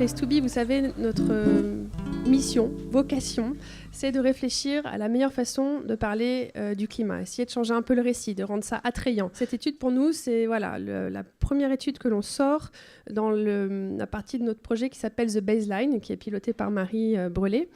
Place to Be, vous savez, notre mission, vocation, c'est de réfléchir à la meilleure façon de parler du climat, essayer de changer un peu le récit, de rendre ça attrayant. Cette étude, pour nous, c'est la première étude que l'on sort dans la partie de notre projet qui s'appelle The Baseline, qui est pilotée par Marie Brelet,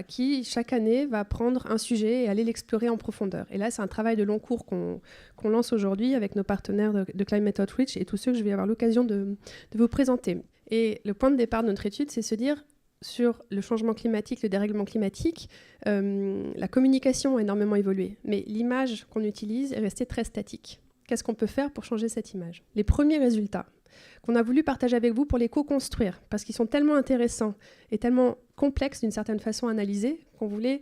qui, chaque année, va prendre un sujet et aller l'explorer en profondeur. Et là, c'est un travail de long cours qu'on lance aujourd'hui avec nos partenaires de Climate Outreach et tous ceux que je vais avoir l'occasion de vous présenter. Et le point de départ de notre étude, c'est se dire, sur le changement climatique, le dérèglement climatique, la communication a énormément évolué, mais l'image qu'on utilise est restée très statique. Qu'est-ce qu'on peut faire pour changer cette image ? Les premiers résultats qu'on a voulu partager avec vous pour les co-construire, parce qu'ils sont tellement intéressants et tellement complexes d'une certaine façon à analyser, qu'on voulait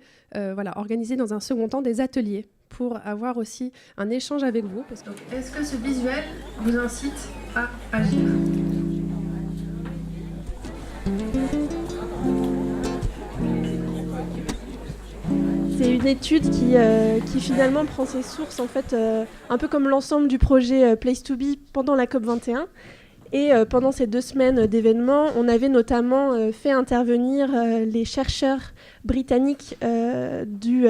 organiser dans un second temps des ateliers pour avoir aussi un échange avec vous. Est-ce que ce visuel vous incite à agir ? C'est une étude qui finalement prend ses sources, en fait, un peu comme l'ensemble du projet Place to Be pendant la COP21. Et pendant ces 2 semaines d'événements, on avait notamment fait intervenir les chercheurs britanniques du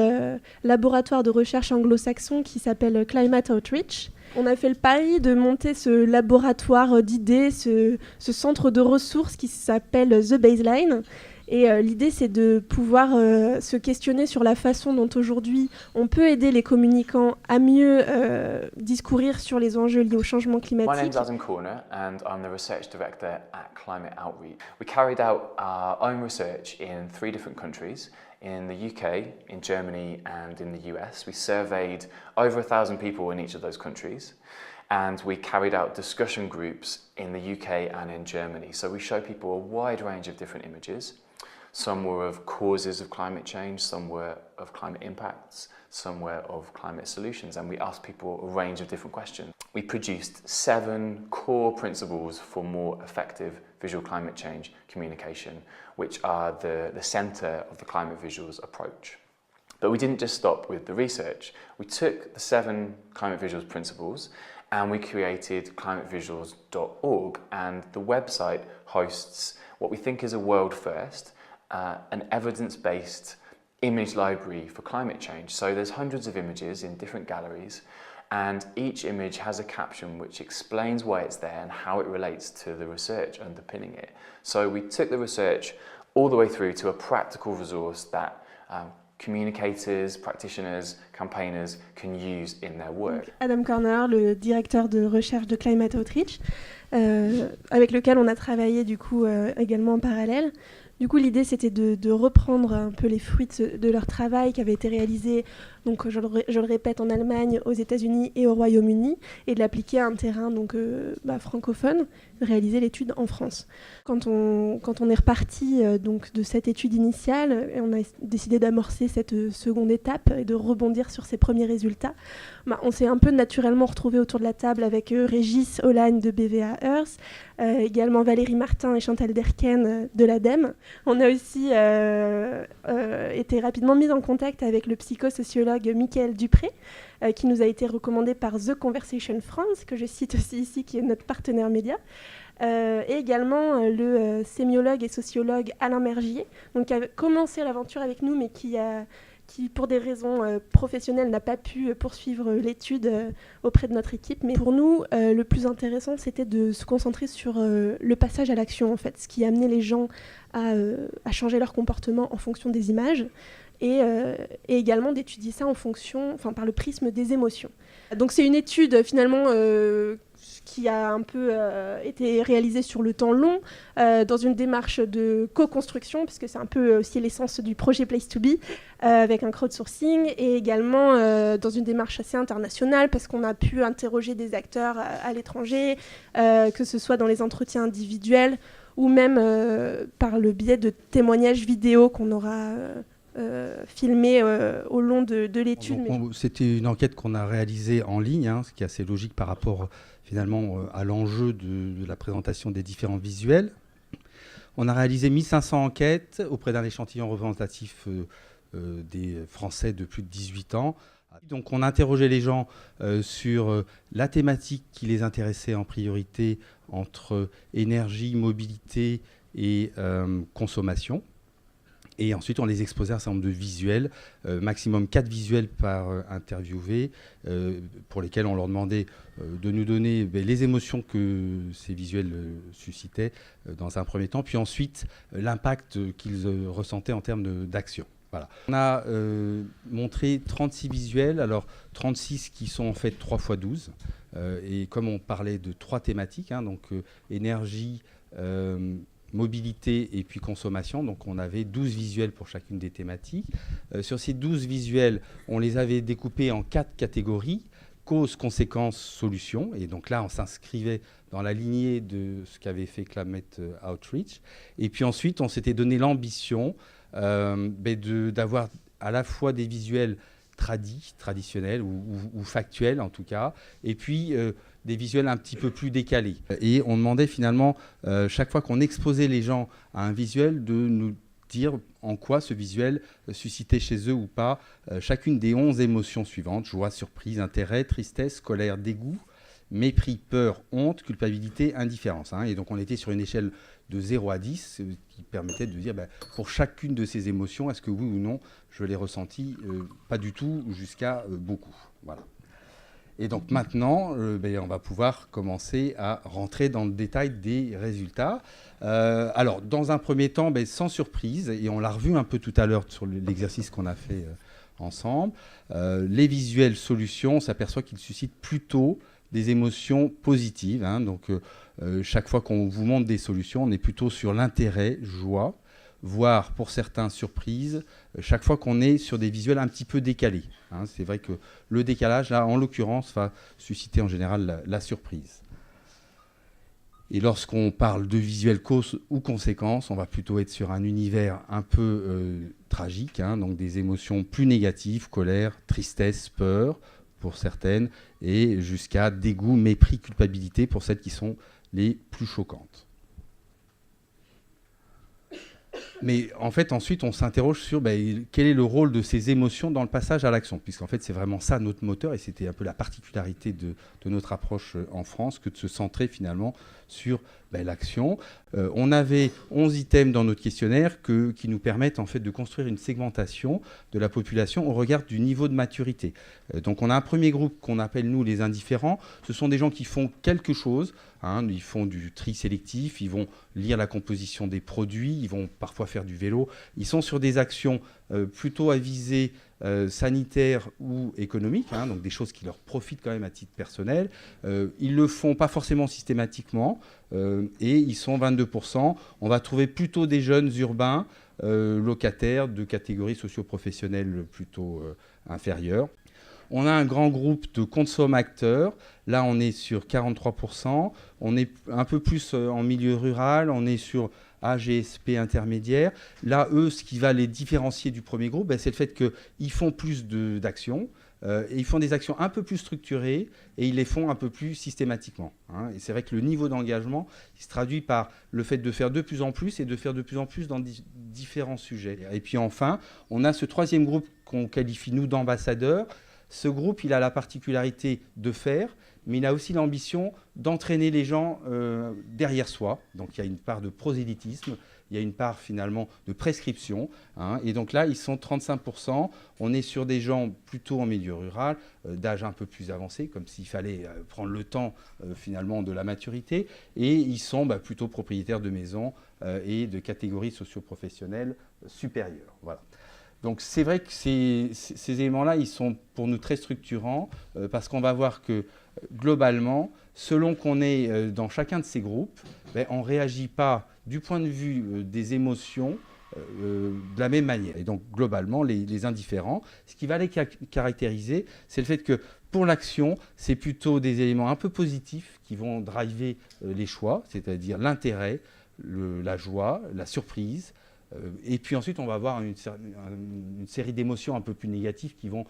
laboratoire de recherche anglo-saxon qui s'appelle Climate Outreach. On a fait le pari de monter ce laboratoire d'idées, ce centre de ressources qui s'appelle The Baseline. Et l'idée, c'est de pouvoir se questionner sur la façon dont aujourd'hui on peut aider les communicants à mieux discourir sur les enjeux liés au changement climatique. My name is Adam Corner and I'm the research director at Climate Outreach. We carried out our own research in 3 different countries, in the UK, in Germany and in the US. We surveyed over 1,000 people in each of those countries. And we carried out discussion groups in the UK and in Germany. So we show people a wide range of different images. Some were of causes of climate change, some were of climate impacts, some were of climate solutions, and we asked people a range of different questions. We produced 7 core principles for more effective visual climate change communication, which are the centre of the climate visuals approach. But we didn't just stop with the research. We took the 7 climate visuals principles and we created climatevisuals.org, and the website hosts what we think is a world first, an evidence-based image library for climate change. So there's hundreds of images in different galleries, and each image has a caption which explains why it's there and how it relates to the research underpinning it. So we took the research all the way through to a practical resource that communicators, practitioners, campaigners can use in their work. Adam Corner, le directeur de recherche de Climate Outreach, avec lequel on a travaillé du coup également en parallèle. Du coup, l'idée, c'était de reprendre un peu les fruits de leur travail qui avait été réalisé, donc, je le répète, en Allemagne, aux États-Unis et au Royaume-Uni, et de l'appliquer à un terrain donc, francophone, de réaliser l'étude en France. Quand on est reparti donc, de cette étude initiale, et on a décidé d'amorcer cette seconde étape et de rebondir sur ces premiers résultats, on s'est un peu naturellement retrouvé autour de la table avec Régis Hollagne de BVA Earth, également Valérie Martin et Chantal Derken de l'ADEME. On a aussi été rapidement mis en contact avec le psychosociologue Mickaël Dupré, qui nous a été recommandé par The Conversation France, que je cite aussi ici, qui est notre partenaire média, et également le sémiologue et sociologue Alain Mergier, donc, qui a commencé l'aventure avec nous, mais qui, pour des raisons professionnelles, n'a pas pu poursuivre l'étude auprès de notre équipe. Mais pour nous, le plus intéressant, c'était de se concentrer sur le passage à l'action, en fait, ce qui a amené les gens à changer leur comportement en fonction des images, et également d'étudier ça par le prisme des émotions. Donc c'est une étude finalement qui a un peu été réalisée sur le temps long, dans une démarche de co-construction, puisque c'est un peu aussi l'essence du projet Place to Be, avec un crowdsourcing, et également dans une démarche assez internationale, parce qu'on a pu interroger des acteurs à l'étranger, que ce soit dans les entretiens individuels, ou même par le biais de témoignages vidéo qu'on aura filmé au long de l'étude. C'était une enquête qu'on a réalisée en ligne, ce qui est assez logique par rapport finalement à l'enjeu de la présentation des différents visuels. On a réalisé 1500 enquêtes auprès d'un échantillon représentatif des Français de plus de 18 ans, Donc on interrogeait les gens sur la thématique qui les intéressait en priorité entre énergie, mobilité et consommation. Et ensuite, on les exposait à un certain nombre de visuels, maximum 4 visuels par interviewé, pour lesquels on leur demandait de nous donner les émotions que ces visuels suscitaient dans un premier temps, puis ensuite l'impact qu'ils ressentaient en termes d'action. Voilà. On a montré 36 visuels, alors 36 qui sont en fait 3 x 12. Et comme on parlait de 3 thématiques, donc énergie, mobilité et puis consommation. Donc on avait 12 visuels pour chacune des thématiques. Sur ces 12 visuels, on les avait découpés en 4 catégories. Cause, conséquence, solution. Et donc là, on s'inscrivait dans la lignée de ce qu'avait fait Climate Outreach. Et puis ensuite, on s'était donné l'ambition d'avoir à la fois des visuels traditionnels ou factuels en tout cas, et puis des visuels un petit peu plus décalés. Et on demandait finalement, chaque fois qu'on exposait les gens à un visuel, de nous dire en quoi ce visuel suscitait chez eux ou pas chacune des 11 émotions suivantes: joie, surprise, intérêt, tristesse, colère, dégoût, mépris, peur, honte, culpabilité, indifférence. Et donc on était sur une échelle de 0 à 10, ce qui permettait de dire pour chacune de ces émotions, est-ce que oui ou non je l'ai ressenti, pas du tout, jusqu'à beaucoup. Voilà. Et donc maintenant, on va pouvoir commencer à rentrer dans le détail des résultats. Alors, dans un premier temps, sans surprise, et on l'a revu un peu tout à l'heure sur l'exercice qu'on a fait ensemble, les visuels solutions, on s'aperçoit qu'ils suscitent plutôt des émotions positives. Donc, chaque fois qu'on vous montre des solutions, on est plutôt sur l'intérêt, joie, voire pour certains surprise, chaque fois qu'on est sur des visuels un petit peu décalés. C'est vrai que le décalage, là, en l'occurrence, va susciter en général la surprise. Et lorsqu'on parle de visuels cause ou conséquence, on va plutôt être sur un univers un peu tragique, donc des émotions plus négatives, colère, tristesse, peur pour certaines, et jusqu'à dégoût, mépris, culpabilité pour celles qui sont les plus choquantes. Mais en fait, ensuite, on s'interroge sur quel est le rôle de ces émotions dans le passage à l'action, puisqu'en fait, c'est vraiment ça notre moteur, et c'était un peu la particularité de notre approche en France, que de se centrer finalement sur l'action. On avait 11 items dans notre questionnaire qui nous permettent en fait de construire une segmentation de la population au regard du niveau de maturité. Donc on a un premier groupe qu'on appelle nous les indifférents. Ce sont des gens qui font quelque chose. Ils font du tri sélectif, ils vont lire la composition des produits, ils vont parfois faire du vélo. Ils sont sur des actions plutôt à visée sanitaire ou économique, donc des choses qui leur profitent quand même à titre personnel. Ils le font pas forcément systématiquement et ils sont 22%. On va trouver plutôt des jeunes urbains locataires de catégories socio-professionnelles plutôt inférieures. On a un grand groupe de consommateurs. Là, on est sur 43%. On est un peu plus en milieu rural. On est sur AGSP intermédiaire. Là, eux, ce qui va les différencier du premier groupe, c'est le fait qu'ils font plus d'actions. Et ils font des actions un peu plus structurées et ils les font un peu plus systématiquement. Et c'est vrai que le niveau d'engagement il se traduit par le fait de faire de plus en plus et de faire de plus en plus dans différents sujets. Et puis enfin, on a ce troisième groupe qu'on qualifie, nous, d'ambassadeurs. Ce groupe, il a la particularité de faire, mais il a aussi l'ambition d'entraîner les gens derrière soi. Donc il y a une part de prosélytisme, il y a une part finalement de prescription. Et donc là, ils sont 35%. On est sur des gens plutôt en milieu rural, d'âge un peu plus avancé, comme s'il fallait prendre le temps finalement de la maturité. Et ils sont plutôt propriétaires de maisons et de catégories socio-professionnelles supérieures. Voilà. Donc c'est vrai que ces éléments-là, ils sont pour nous très structurants parce qu'on va voir que globalement, selon qu'on est dans chacun de ces groupes, on ne réagit pas du point de vue des émotions de la même manière. Et donc globalement, les indifférents, ce qui va les caractériser, c'est le fait que pour l'action, c'est plutôt des éléments un peu positifs qui vont driver les choix, c'est-à-dire l'intérêt, la joie, la surprise. Et puis ensuite, on va avoir une série d'émotions un peu plus négatives qui vont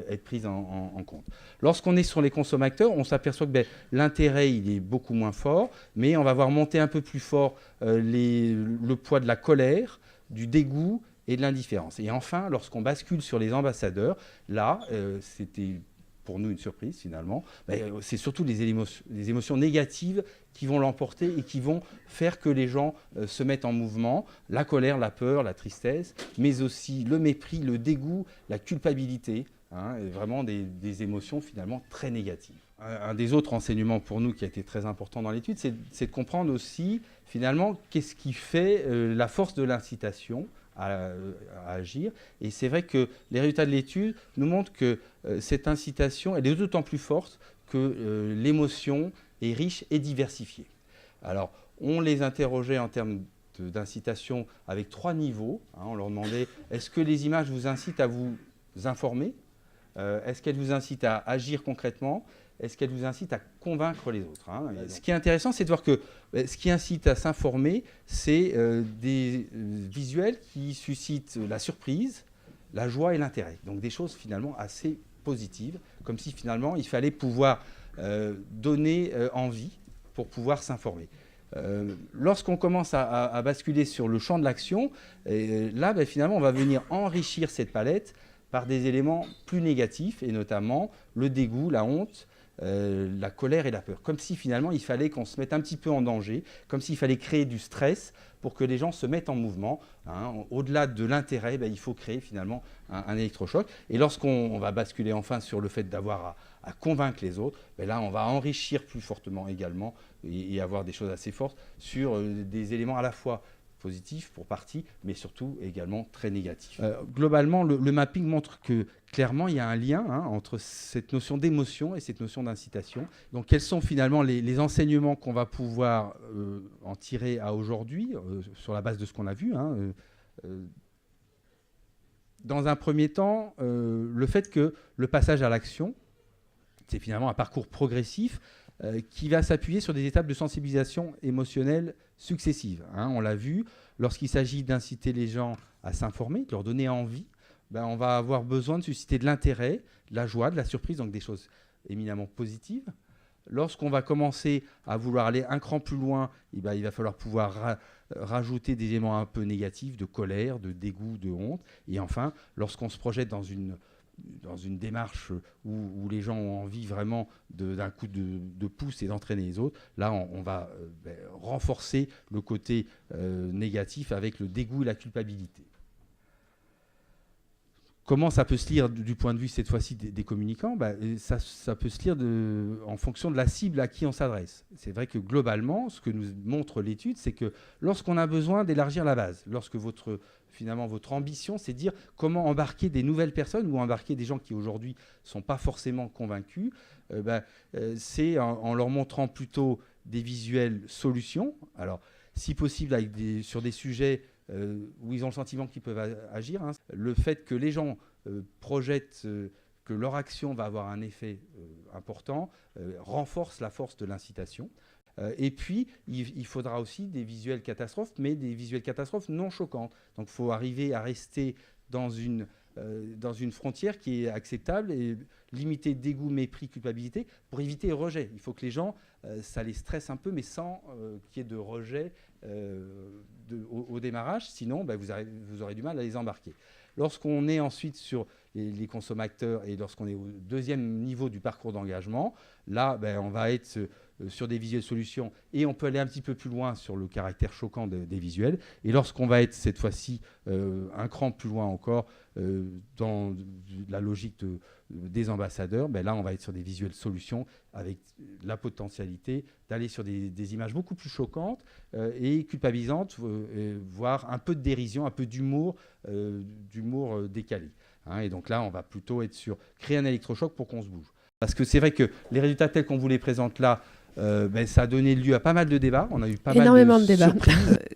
être prises en compte. Lorsqu'on est sur les consommateurs, on s'aperçoit que l'intérêt il est beaucoup moins fort, mais on va voir monter un peu plus fort le poids de la colère, du dégoût et de l'indifférence. Et enfin, lorsqu'on bascule sur les ambassadeurs, là, c'était pour nous une surprise finalement, c'est surtout les émotions négatives qui vont l'emporter et qui vont faire que les gens se mettent en mouvement. La colère, la peur, la tristesse, mais aussi le mépris, le dégoût, la culpabilité, et vraiment des émotions finalement très négatives. Un des autres enseignements pour nous qui a été très important dans l'étude, c'est de comprendre aussi finalement qu'est-ce qui fait la force de l'incitation à agir. Et c'est vrai que les résultats de l'étude nous montrent que cette incitation, elle est d'autant plus forte que l'émotion est riche et diversifiée. Alors, on les interrogeait en termes d'incitation avec 3 niveaux. On leur demandait, est-ce que les images vous incitent à vous informer ? Est-ce qu'elles vous incitent à agir concrètement ? Est-ce qu'elle vous incite à convaincre les autres ? Ce qui est intéressant, c'est de voir que ce qui incite à s'informer, c'est des visuels qui suscitent la surprise, la joie et l'intérêt. Donc des choses finalement assez positives, comme si finalement il fallait pouvoir donner envie pour pouvoir s'informer. Lorsqu'on commence à basculer sur le champ de l'action, là finalement on va venir enrichir cette palette par des éléments plus négatifs, et notamment le dégoût, la honte, la colère et la peur. Comme si finalement il fallait qu'on se mette un petit peu en danger, comme s'il fallait créer du stress pour que les gens se mettent en mouvement. Au-delà de l'intérêt, il faut créer finalement un électrochoc. Et lorsqu'on va basculer enfin sur le fait d'avoir à convaincre les autres, là on va enrichir plus fortement également et avoir des choses assez fortes sur des éléments à la fois positif pour partie, mais surtout également très négatif. Globalement, le mapping montre que clairement, il y a un lien entre cette notion d'émotion et cette notion d'incitation. Donc, quels sont finalement les enseignements qu'on va pouvoir en tirer à aujourd'hui, sur la base de ce qu'on a vu Dans un premier temps, le fait que le passage à l'action, c'est finalement un parcours progressif qui va s'appuyer sur des étapes de sensibilisation émotionnelle successives. On l'a vu, lorsqu'il s'agit d'inciter les gens à s'informer, de leur donner envie, on va avoir besoin de susciter de l'intérêt, de la joie, de la surprise, donc des choses éminemment positives. Lorsqu'on va commencer à vouloir aller un cran plus loin, il va falloir pouvoir rajouter des éléments un peu négatifs, de colère, de dégoût, de honte. Et enfin, lorsqu'on se projette dans une démarche où les gens ont envie vraiment d'un coup de pouce et d'entraîner les autres, là on va renforcer le côté négatif avec le dégoût et la culpabilité. Comment ça peut se lire du point de vue cette fois-ci des communicants ? Ça peut se lire en fonction de la cible à qui on s'adresse. C'est vrai que globalement, ce que nous montre l'étude, c'est que lorsqu'on a besoin d'élargir la base, lorsque votre ambition, c'est de dire comment embarquer des nouvelles personnes ou embarquer des gens qui aujourd'hui ne sont pas forcément convaincus, c'est en leur montrant plutôt des visuels solutions. Alors, si possible, sur des sujets où ils ont le sentiment qu'ils peuvent agir. Le fait que les gens projettent que leur action va avoir un effet important renforce la force de l'incitation. Et puis, il faudra aussi des visuels catastrophes, mais des visuels catastrophes non choquantes. Donc, il faut arriver à rester dans une frontière qui est acceptable et limiter dégoût, mépris, culpabilité pour éviter le rejet. Il faut que les gens, ça les stresse un peu, mais sans qu'il y ait de rejet au démarrage. Sinon, vous aurez du mal à les embarquer. Lorsqu'on est ensuite sur les consommateurs et lorsqu'on est au deuxième niveau du parcours d'engagement, là, on va être sur des visuels solutions et on peut aller un petit peu plus loin sur le caractère choquant des visuels. Et lorsqu'on va être cette fois-ci un cran plus loin encore dans la logique des ambassadeurs, là on va être sur des visuels solutions avec la potentialité d'aller sur des images beaucoup plus choquantes et culpabilisantes, voire un peu de dérision, un peu d'humour décalé. Et donc là, on va plutôt être sur créer un électrochoc pour qu'on se bouge. Parce que c'est vrai que les résultats tels qu'on vous les présente là, ça a donné lieu à pas mal de débats. On a eu énormément de débats.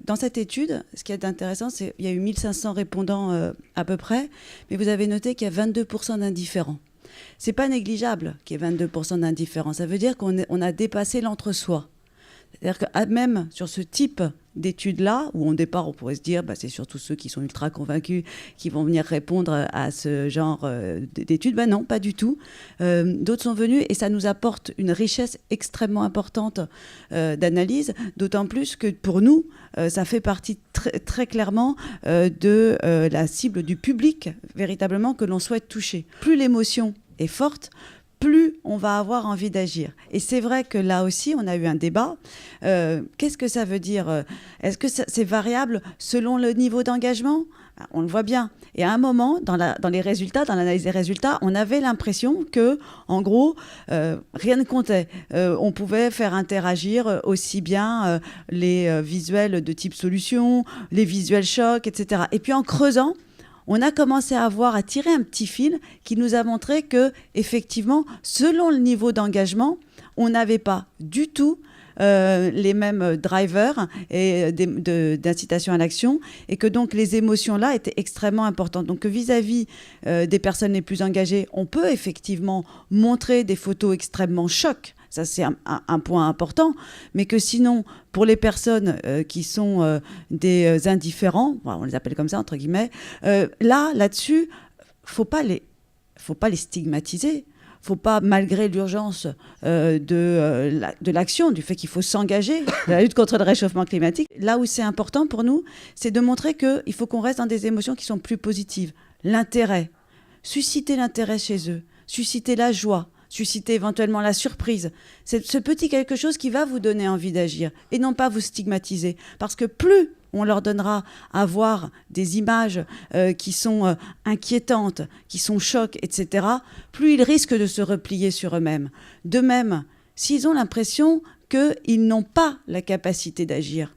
Dans cette étude, ce qui est intéressant, c'est qu'il y a eu 1500 répondants à peu près, mais vous avez noté qu'il y a 22% d'indifférents. C'est pas négligeable qu'il y ait 22% d'indifférents. Ça veut dire qu'on a dépassé l'entre-soi. C'est-à-dire que même sur ce type d'études-là, où au départ on pourrait se dire c'est surtout ceux qui sont ultra convaincus qui vont venir répondre à ce genre d'études, non, pas du tout. D'autres sont venus et ça nous apporte une richesse extrêmement importante d'analyse, d'autant plus que pour nous, ça fait partie très clairement de la cible du public véritablement que l'on souhaite toucher. Plus l'émotion est forte, plus on va avoir envie d'agir. Et c'est vrai que là aussi, on a eu un débat. Qu'est-ce que ça veut dire ? Est-ce que c'est variable selon le niveau d'engagement ? On le voit bien. Et à un moment, dans les résultats, dans l'analyse des résultats, on avait l'impression que, en gros, rien ne comptait. On pouvait faire interagir aussi bien les visuels de type solution, les visuels chocs, etc. Et puis en creusant, on a commencé à tirer un petit fil qui nous a montré que, effectivement, selon le niveau d'engagement, on n'avait pas du tout les mêmes drivers et d'incitation à l'action, et que donc les émotions là étaient extrêmement importantes. Donc vis-à-vis des personnes les plus engagées, on peut effectivement montrer des photos extrêmement chocs. Ça, c'est un point important, mais que sinon, pour les personnes qui sont des indifférents, on les appelle comme ça, entre guillemets, là-dessus, faut pas les stigmatiser. Faut pas, malgré l'urgence de l'action, du fait qu'il faut s'engager dans la lutte contre le réchauffement climatique, là où c'est important pour nous, c'est de montrer qu'il faut qu'on reste dans des émotions qui sont plus positives. L'intérêt, susciter l'intérêt chez eux, susciter la joie, susciter éventuellement la surprise. C'est ce petit quelque chose qui va vous donner envie d'agir et non pas vous stigmatiser. Parce que plus on leur donnera à voir des images qui sont inquiétantes, qui sont chocs, etc., plus ils risquent de se replier sur eux-mêmes. De même, s'ils ont l'impression qu'ils n'ont pas la capacité d'agir,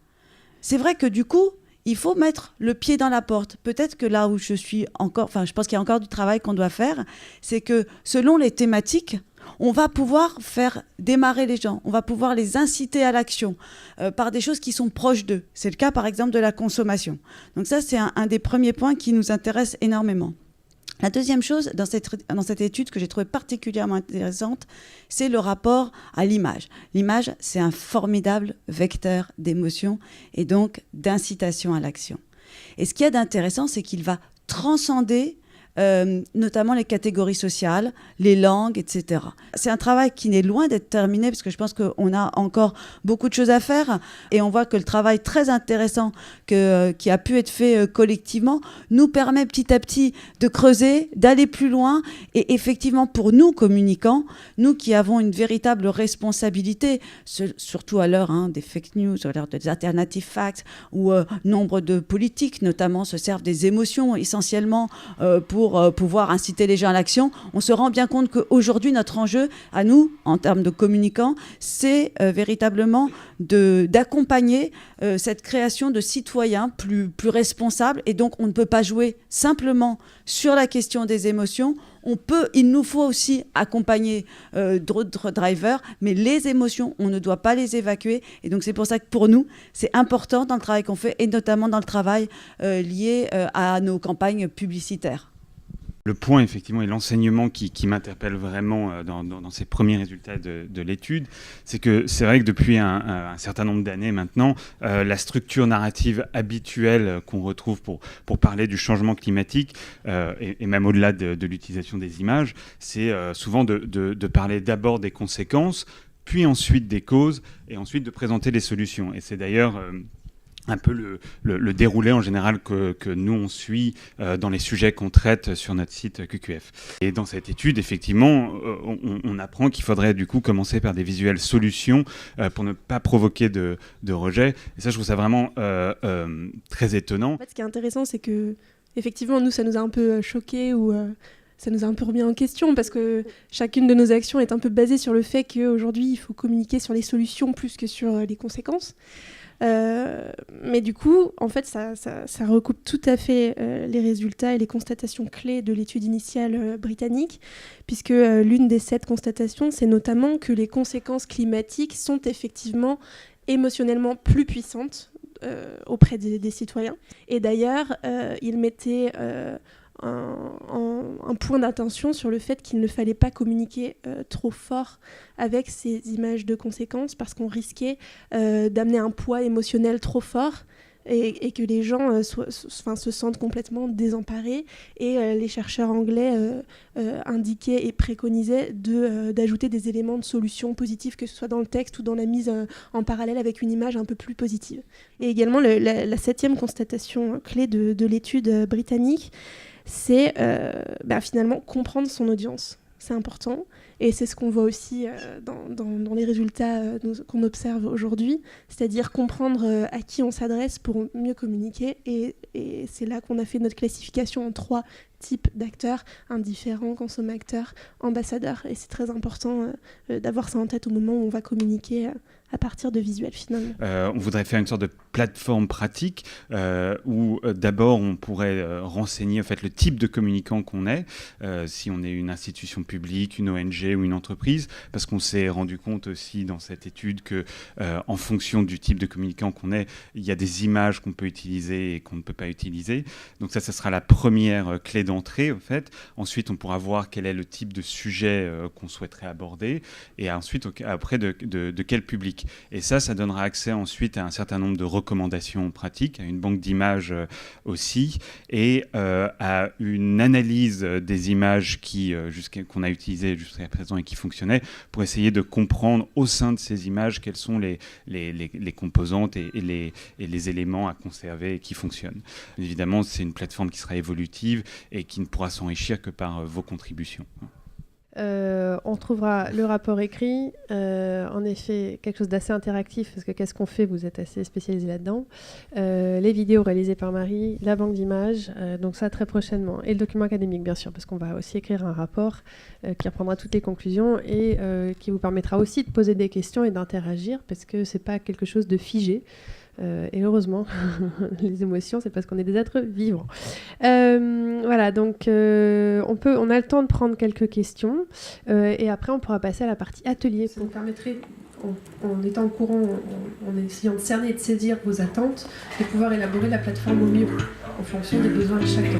c'est vrai que du coup, il faut mettre le pied dans la porte. Peut-être que là où je suis encore... je pense qu'il y a encore du travail qu'on doit faire, c'est que selon les thématiques, on va pouvoir faire démarrer les gens, on va pouvoir les inciter à l'action par des choses qui sont proches d'eux. C'est le cas, par exemple, de la consommation. Donc ça, c'est un des premiers points qui nous intéresse énormément. La deuxième chose, dans cette étude que j'ai trouvée particulièrement intéressante, c'est le rapport à l'image. L'image, c'est un formidable vecteur d'émotion et donc d'incitation à l'action. Et ce qu'il y a d'intéressant, c'est qu'il va transcender notamment les catégories sociales, les langues, etc. C'est un travail qui n'est loin d'être terminé parce que je pense qu'on a encore beaucoup de choses à faire et on voit que le travail très intéressant qui a pu être fait collectivement nous permet petit à petit de creuser, d'aller plus loin et effectivement pour nous communicants, nous qui avons une véritable responsabilité, surtout à l'heure des fake news, à l'heure des alternative facts où nombre de politiques notamment se servent des émotions essentiellement pour pouvoir inciter les gens à l'action, on se rend bien compte qu'aujourd'hui, notre enjeu, à nous, en termes de communicants, c'est véritablement d'accompagner cette création de citoyens plus responsables. Et donc, on ne peut pas jouer simplement sur la question des émotions. Il nous faut aussi accompagner d'autres drivers, mais les émotions, on ne doit pas les évacuer. Et donc, c'est pour ça que pour nous, c'est important dans le travail qu'on fait, et notamment dans le travail lié à nos campagnes publicitaires. Le point, effectivement, et l'enseignement qui m'interpelle vraiment dans ces premiers résultats de l'étude, c'est que c'est vrai que depuis un certain nombre d'années maintenant, la structure narrative habituelle qu'on retrouve pour parler du changement climatique, et même au-delà de l'utilisation des images, c'est souvent de parler d'abord des conséquences, puis ensuite des causes, et ensuite de présenter les solutions. Et c'est d'ailleurs... un peu le déroulé en général que nous on suit dans les sujets qu'on traite sur notre site QQF. Et dans cette étude, effectivement, on apprend qu'il faudrait du coup commencer par des visuels solutions pour ne pas provoquer de rejet. Et ça, je trouve ça vraiment très étonnant. En fait, ce qui est intéressant, c'est que effectivement, nous, ça nous a un peu choqués ou ça nous a un peu remis en question parce que chacune de nos actions est un peu basée sur le fait qu'aujourd'hui, il faut communiquer sur les solutions plus que sur les conséquences. Mais du coup, en fait, ça recoupe tout à fait les résultats et les constatations clés de l'étude initiale britannique, puisque l'une des 7 constatations, c'est notamment que les conséquences climatiques sont effectivement émotionnellement plus puissantes auprès des citoyens. Et d'ailleurs, ils mettaient un point d'attention sur le fait qu'il ne fallait pas communiquer trop fort avec ces images de conséquences parce qu'on risquait d'amener un poids émotionnel trop fort et que les gens se sentent complètement désemparés. Et les chercheurs anglais indiquaient et préconisaient d'ajouter des éléments de solution positifs, que ce soit dans le texte ou dans la mise en parallèle avec une image un peu plus positive. Et également, la 7e constatation clé de l'étude britannique, c'est finalement comprendre son audience. C'est important. Et c'est ce qu'on voit aussi dans les résultats qu'on observe aujourd'hui, c'est-à-dire comprendre à qui on s'adresse pour mieux communiquer. Et c'est là qu'on a fait notre classification en 3 types d'acteurs: indifférents, consommateurs, ambassadeurs. Et c'est très important d'avoir ça en tête au moment où on va communiquer à partir de visuels finalement. On voudrait faire une sorte de plateforme pratique où d'abord on pourrait renseigner en fait le type de communicant qu'on est, si on est une institution publique, une ONG ou une entreprise, parce qu'on s'est rendu compte aussi dans cette étude que en fonction du type de communicant qu'on est, il y a des images qu'on peut utiliser et qu'on ne peut pas utiliser. Donc ça sera la première clé d'entrée en fait. Ensuite on pourra voir quel est le type de sujet qu'on souhaiterait aborder et ensuite après de quel public. Et ça donnera accès ensuite à un certain nombre de recommandations pratiques, à une banque d'images aussi, et à une analyse des images qu'on a utilisées jusqu'à présent et qui fonctionnaient, pour essayer de comprendre au sein de ces images quelles sont les composantes et les éléments à conserver et qui fonctionnent. Évidemment, c'est une plateforme qui sera évolutive et qui ne pourra s'enrichir que par vos contributions. On trouvera le rapport écrit, en effet quelque chose d'assez interactif, parce que qu'est-ce qu'on fait, vous êtes assez spécialisé là-dedans, les vidéos réalisées par Marie, la banque d'images, donc ça très prochainement, et le document académique bien sûr, parce qu'on va aussi écrire un rapport qui reprendra toutes les conclusions et qui vous permettra aussi de poser des questions et d'interagir, parce que c'est pas quelque chose de figé. Et heureusement, les émotions, c'est parce qu'on est des êtres vivants. Voilà, donc on a le temps de prendre quelques questions et après on pourra passer à la partie atelier. Ça nous permettrait, en étant au courant, en essayant de cerner et de saisir vos attentes, de pouvoir élaborer la plateforme au mieux en fonction des besoins de chacun.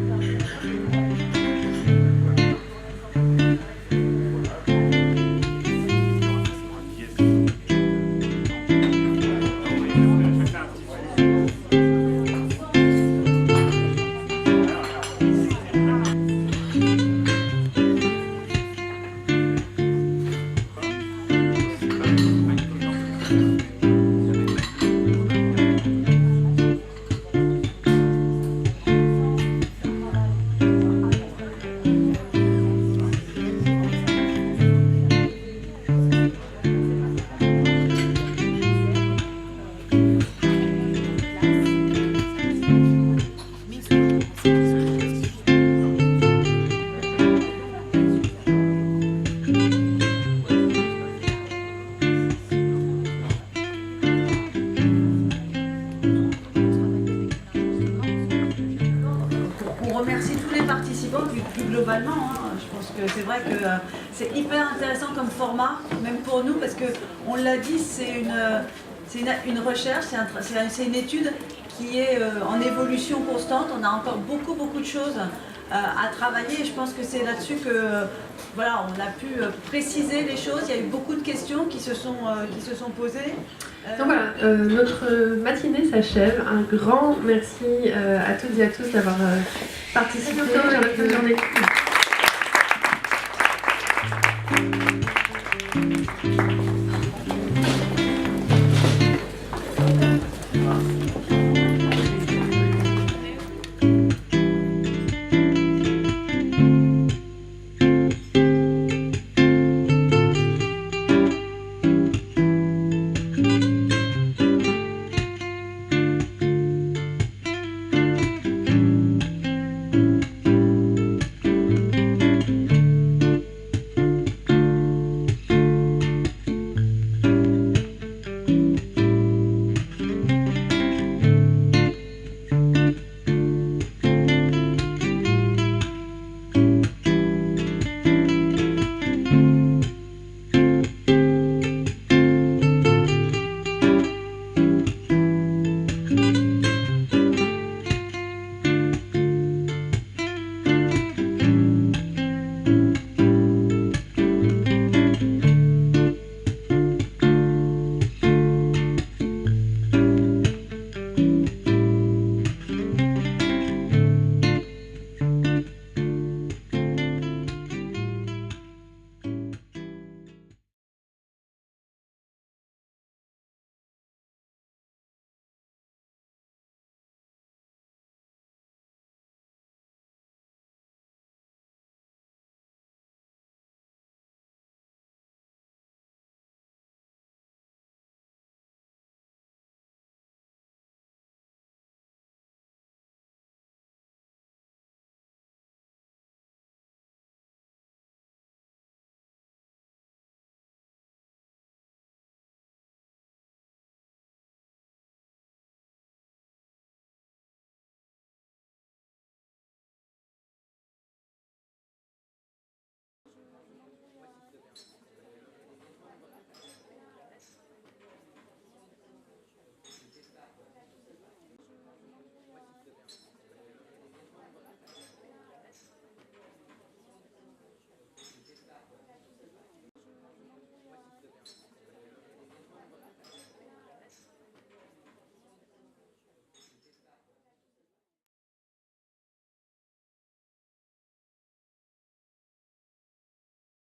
C'est hyper intéressant comme format, même pour nous, parce qu'on l'a dit, c'est une recherche, c'est une étude qui est en évolution constante. On a encore beaucoup de choses à travailler et je pense que c'est là-dessus que voilà, on a pu préciser les choses. Il y a eu beaucoup de questions qui se sont posées. Donc voilà, notre matinée s'achève. Un grand merci à toutes et à tous d'avoir participé à notre journée.